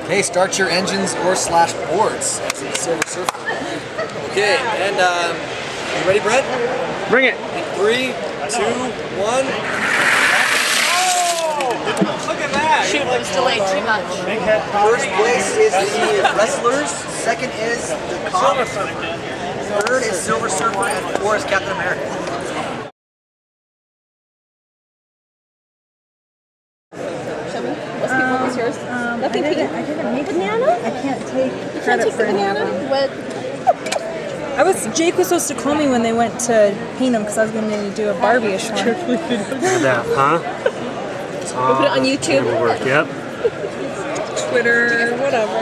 Okay, start your engines or slash boards. That's the Silver Surfer. Okay, and you ready, Brett? Bring it. In 3, 2, 1. Look at that! Shoot, it was delayed too much. First place is the wrestlers. Second is the cop. Third is Silver Surfer, and 4 is Captain America. Show me. What's yours? Nothing I didn't make banana? I can't take You can't credit take for the any of banana? them. What? Jake was supposed to call me when they went to paint them because I was going to do a Barbie-ish one. Look at that, huh? We'll put it on YouTube. It'll work, yep. Twitter, whatever.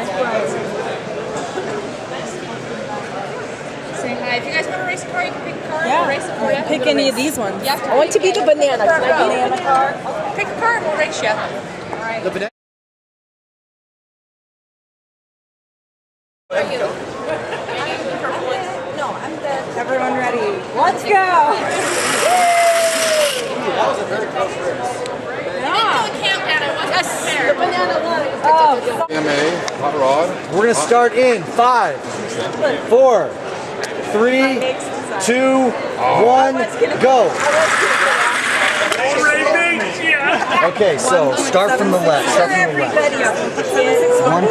Say hi. If you guys want to race a car, you can pick a car. Yeah, We'll race it for you. pick any of these ones. You have to I want to be the banana. Can I be Banana car. Pick a car and we'll race you. All right. The banana. No, I'm the... Everyone ready? Let's go! That was a very close race. Yes, the banana one. Oh, AMA, hot rod. We're gonna start in 5, 4, 3, 2, 1, go. Okay, so start from the left. Start from the left.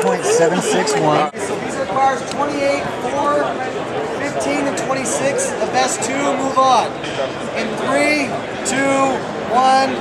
1.761. So these are cars 28, 4, 15, and 26. The best 2 move on. In 3, 2, 1.